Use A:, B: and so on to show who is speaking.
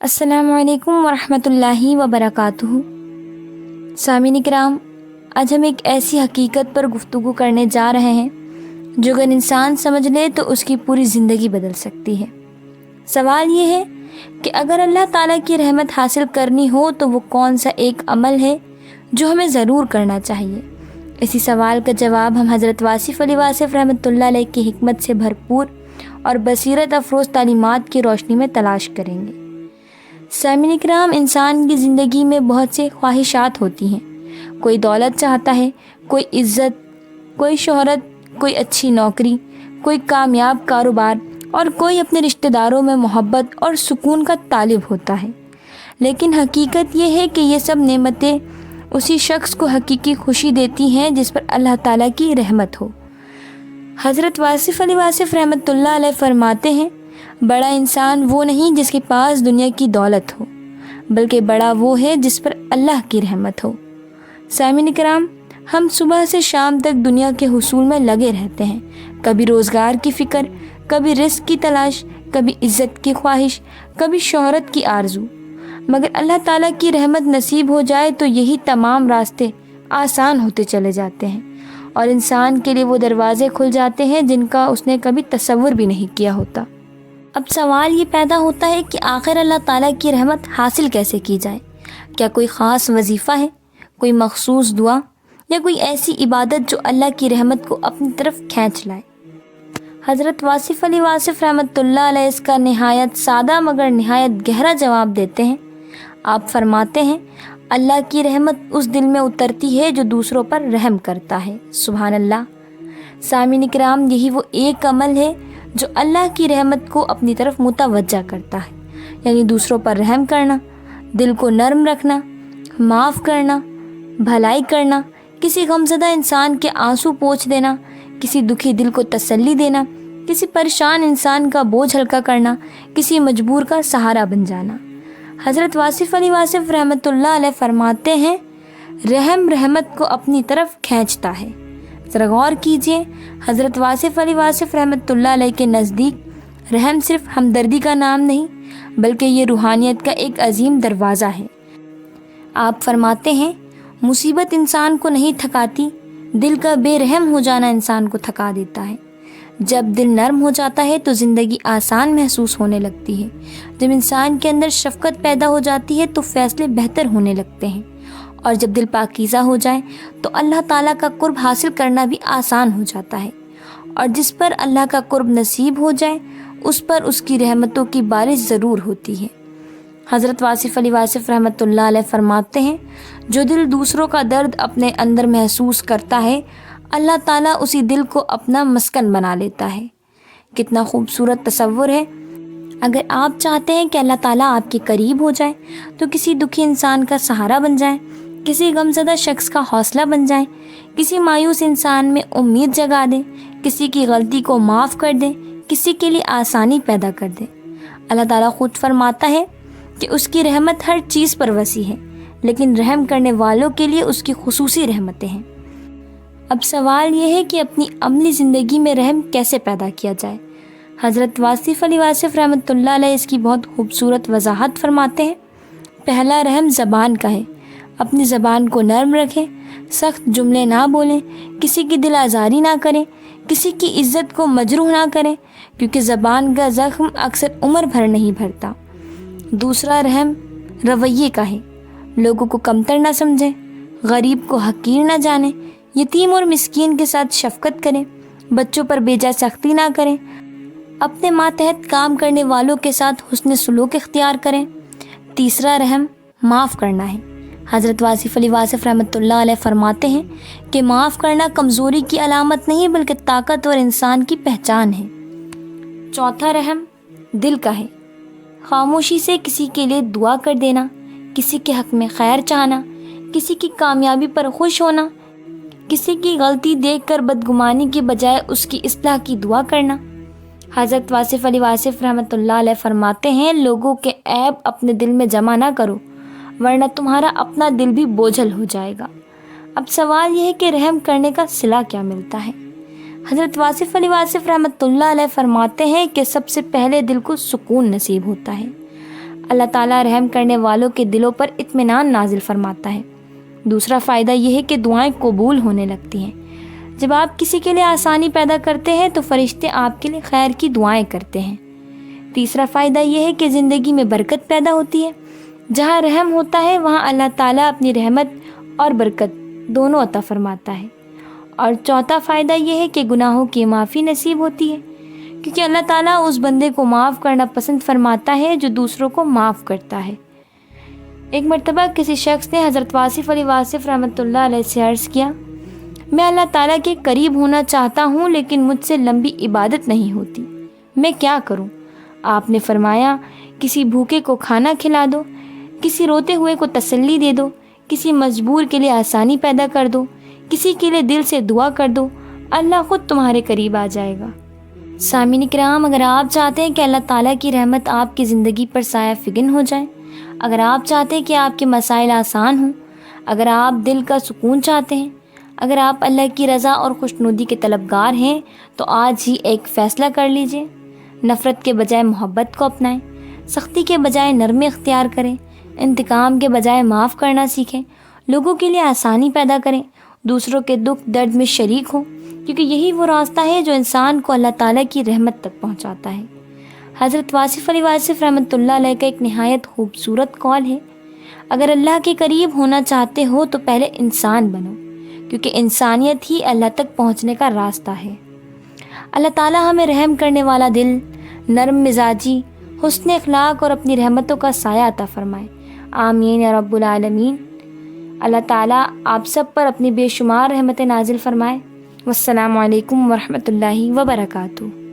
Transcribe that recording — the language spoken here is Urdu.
A: السلام علیکم ورحمۃ اللہ وبرکاتہ۔ سامعین کرام، آج ہم ایک ایسی حقیقت پر گفتگو کرنے جا رہے ہیں جو اگر انسان سمجھ لے تو اس کی پوری زندگی بدل سکتی ہے۔ سوال یہ ہے کہ اگر اللہ تعالیٰ کی رحمت حاصل کرنی ہو تو وہ کون سا ایک عمل ہے جو ہمیں ضرور کرنا چاہیے؟ اسی سوال کا جواب ہم حضرت واصف علی واصف رحمۃ اللہ علیہ کی حکمت سے بھرپور اور بصیرت افروز تعلیمات کی روشنی میں تلاش کریں گے۔ سامعین کرام، انسان کی زندگی میں بہت سے خواہشات ہوتی ہیں۔ کوئی دولت چاہتا ہے، کوئی عزت، کوئی شہرت، کوئی اچھی نوکری، کوئی کامیاب کاروبار، اور کوئی اپنے رشتہ داروں میں محبت اور سکون کا طالب ہوتا ہے۔ لیکن حقیقت یہ ہے کہ یہ سب نعمتیں اسی شخص کو حقیقی خوشی دیتی ہیں جس پر اللہ تعالیٰ کی رحمت ہو۔ حضرت واصف علی واصف رحمۃ اللہ علیہ فرماتے ہیں، بڑا انسان وہ نہیں جس کے پاس دنیا کی دولت ہو، بلکہ بڑا وہ ہے جس پر اللہ کی رحمت ہو۔ سامعین کرام، ہم صبح سے شام تک دنیا کے حصول میں لگے رہتے ہیں، کبھی روزگار کی فکر، کبھی رزق کی تلاش، کبھی عزت کی خواہش، کبھی شہرت کی آرزو۔ مگر اللہ تعالیٰ کی رحمت نصیب ہو جائے تو یہی تمام راستے آسان ہوتے چلے جاتے ہیں اور انسان کے لیے وہ دروازے کھل جاتے ہیں جن کا اس نے کبھی تصور بھی نہیں کیا ہوتا۔ اب سوال یہ پیدا ہوتا ہے کہ آخر اللہ تعالیٰ کی رحمت حاصل کیسے کی جائے؟ کیا کوئی خاص وظیفہ ہے، کوئی مخصوص دعا، یا کوئی ایسی عبادت جو اللہ کی رحمت کو اپنی طرف کھینچ لائے؟ حضرت واصف علی واصف رحمۃ اللہ علیہ اس کا نہایت سادہ مگر نہایت گہرا جواب دیتے ہیں۔ آپ فرماتے ہیں، اللہ کی رحمت اس دل میں اترتی ہے جو دوسروں پر رحم کرتا ہے۔ سبحان اللہ۔ سامعین کرام، یہی وہ ایک عمل ہے جو اللہ کی رحمت کو اپنی طرف متوجہ کرتا ہے، یعنی دوسروں پر رحم کرنا، دل کو نرم رکھنا، معاف کرنا، بھلائی کرنا، کسی غمزدہ انسان کے آنسو پوچھ دینا، کسی دکھی دل کو تسلی دینا، کسی پریشان انسان کا بوجھ ہلکا کرنا، کسی مجبور کا سہارا بن جانا۔ حضرت واصف علی واصف رحمۃ اللہ علیہ فرماتے ہیں، رحم رحمت کو اپنی طرف کھینچتا ہے۔ ذرا غور کیجئے، حضرت واصف علی واصف رحمۃ اللہ علیہ کے نزدیک رحم صرف ہمدردی کا نام نہیں بلکہ یہ روحانیت کا ایک عظیم دروازہ ہے۔ آپ فرماتے ہیں، مصیبت انسان کو نہیں تھکاتی، دل کا بے رحم ہو جانا انسان کو تھکا دیتا ہے۔ جب دل نرم ہو جاتا ہے تو زندگی آسان محسوس ہونے لگتی ہے۔ جب انسان کے اندر شفقت پیدا ہو جاتی ہے تو فیصلے بہتر ہونے لگتے ہیں، اور جب دل پاکیزہ ہو جائے تو اللہ تعالیٰ کا قرب حاصل کرنا بھی آسان ہو جاتا ہے، اور جس پر اللہ کا قرب نصیب ہو جائے اس پر اس کی رحمتوں کی بارش ضرور ہوتی ہے۔ حضرت واصف علی واصف رحمۃ اللہ علیہ فرماتے ہیں، جو دل دوسروں کا درد اپنے اندر محسوس کرتا ہے، اللہ تعالیٰ اسی دل کو اپنا مسکن بنا لیتا ہے۔ کتنا خوبصورت تصور ہے۔ اگر آپ چاہتے ہیں کہ اللہ تعالیٰ آپ کے قریب ہو جائے تو کسی دکھی انسان کا سہارا بن جائیں، کسی غمزدہ شخص کا حوصلہ بن جائیں، کسی مایوس انسان میں امید جگا دیں، کسی کی غلطی کو معاف کر دیں، کسی کے لیے آسانی پیدا کر دیں۔ اللہ تعالیٰ خود فرماتا ہے کہ اس کی رحمت ہر چیز پر وسیع ہے، لیکن رحم کرنے والوں کے لیے اس کی خصوصی رحمتیں ہیں۔ اب سوال یہ ہے کہ اپنی عملی زندگی میں رحم کیسے پیدا کیا جائے؟ حضرت واصف علی واصف رحمۃ اللہ علیہ اس کی بہت خوبصورت وضاحت فرماتے ہیں۔ پہلا رحم زبان کا ہے۔ اپنی زبان کو نرم رکھیں، سخت جملے نہ بولیں، کسی کی دل آزاری نہ کریں، کسی کی عزت کو مجروح نہ کریں، کیونکہ زبان کا زخم اکثر عمر بھر نہیں بھرتا۔ دوسرا رحم رویے کا ہے۔ لوگوں کو کمتر نہ سمجھیں، غریب کو حقیر نہ جانیں، یتیم اور مسکین کے ساتھ شفقت کریں، بچوں پر بے جا سختی نہ کریں، اپنے ماتحت کام کرنے والوں کے ساتھ حسن سلوک اختیار کریں۔ تیسرا رحم معاف کرنا ہے۔ حضرت واصف علی واصف رحمۃ اللہ علیہ فرماتے ہیں کہ معاف کرنا کمزوری کی علامت نہیں بلکہ طاقتور انسان کی پہچان ہے۔ چوتھا رحم دل کا ہے۔ خاموشی سے کسی کے لیے دعا کر دینا، کسی کے حق میں خیر چاہنا، کسی کی کامیابی پر خوش ہونا، کسی کی غلطی دیکھ کر بدگمانی کے بجائے اس کی اصلاح کی دعا کرنا۔ حضرت واصف علی واصف رحمۃ اللہ علیہ فرماتے ہیں، لوگوں کے عیب اپنے دل میں جمع نہ کرو ورنہ تمہارا اپنا دل بھی بوجھل ہو جائے گا۔ اب سوال یہ ہے کہ رحم کرنے کا صلہ کیا ملتا ہے؟ حضرت واصف علی واصف رحمۃ اللہ علیہ فرماتے ہیں کہ سب سے پہلے دل کو سکون نصیب ہوتا ہے۔ اللہ تعالیٰ رحم کرنے والوں کے دلوں پر اطمینان نازل فرماتا ہے۔ دوسرا فائدہ یہ ہے کہ دعائیں قبول ہونے لگتی ہیں۔ جب آپ کسی کے لیے آسانی پیدا کرتے ہیں تو فرشتے آپ کے لیے خیر کی دعائیں کرتے ہیں۔ تیسرا فائدہ یہ ہے کہ زندگی میں برکت پیدا ہوتی ہے۔ جہاں رحم ہوتا ہے وہاں اللہ تعالیٰ اپنی رحمت اور برکت دونوں عطا فرماتا ہے۔ اور چوتھا فائدہ یہ ہے کہ گناہوں کی معافی نصیب ہوتی ہے، کیونکہ اللہ تعالیٰ اس بندے کو معاف کرنا پسند فرماتا ہے جو دوسروں کو معاف کرتا ہے۔ ایک مرتبہ کسی شخص نے حضرت واصف علی واصف رحمۃ اللہ علیہ سے عرض کیا، میں اللہ تعالیٰ کے قریب ہونا چاہتا ہوں لیکن مجھ سے لمبی عبادت نہیں ہوتی، میں کیا کروں؟ آپ نے فرمایا، کسی بھوکے کو کھانا کھلا دو، کسی روتے ہوئے کو تسلی دے دو، کسی مجبور کے لیے آسانی پیدا کر دو، کسی کے لیے دل سے دعا کر دو، اللہ خود تمہارے قریب آ جائے گا۔ سامعین کرام، اگر آپ چاہتے ہیں کہ اللہ تعالیٰ کی رحمت آپ کی زندگی پر سایہ فگن ہو جائے، اگر آپ چاہتے ہیں کہ آپ کے مسائل آسان ہوں، اگر آپ دل کا سکون چاہتے ہیں، اگر آپ اللہ کی رضا اور خوشنودی کے طلبگار ہیں تو آج ہی ایک فیصلہ کر لیجئے۔ نفرت کے بجائے محبت کو اپنائیں، سختی کے بجائے نرمی اختیار کریں، انتقام کے بجائے معاف کرنا سیکھیں، لوگوں کے لیے آسانی پیدا کریں، دوسروں کے دکھ درد میں شریک ہوں، کیونکہ یہی وہ راستہ ہے جو انسان کو اللہ تعالیٰ کی رحمت تک پہنچاتا ہے۔ حضرت واصف علی واصف رحمۃ اللہ علیہ کا ایک نہایت خوبصورت قول ہے، اگر اللہ کے قریب ہونا چاہتے ہو تو پہلے انسان بنو، کیونکہ انسانیت ہی اللہ تک پہنچنے کا راستہ ہے۔ اللہ تعالیٰ ہمیں رحم کرنے والا دل، نرم مزاجی، حسن اخلاق اور اپنی رحمتوں کا سایہ عطا فرمائے، آمین یا رب العالمین۔ اللہ تعالیٰ آپ سب پر اپنی بے شمار رحمتیں نازل فرمائے۔ والسلام علیکم ورحمۃ اللہ وبرکاتہ۔